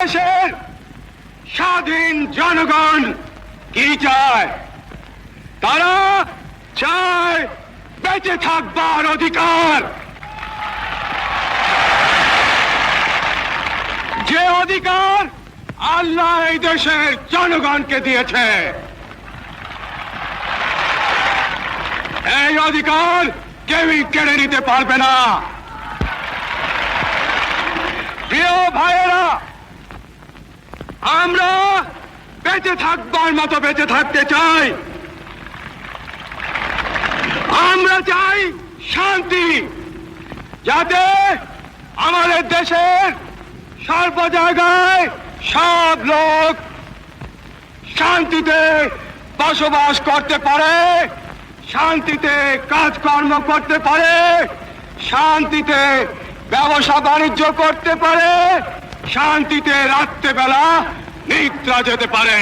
দেশের স্বাধীন জনগণ কি চায়? তারা চায় বেঁচে থাকবার অধিকার। যে অধিকার আল্লাহ এই দেশের জনগণকে দিয়েছে, এই অধিকার কেউই কেড়ে নিতে পারবে না। প্রিয় ভাইয়েরা, আমরা বেঁচে থাকবার মতো বেঁচে থাকতে চাই। আমরা চাই শান্তি, যাতে আমাদের দেশের সর্ব জায়গায় সব লোক শান্তিতে বসবাস করতে পারে, শান্তিতে কাজকর্ম করতে পারে, শান্তিতে ব্যবসা বাণিজ্য করতে পারে, শান্তিতে রাত্রেবেলা নিদ্রা যেতে পারে।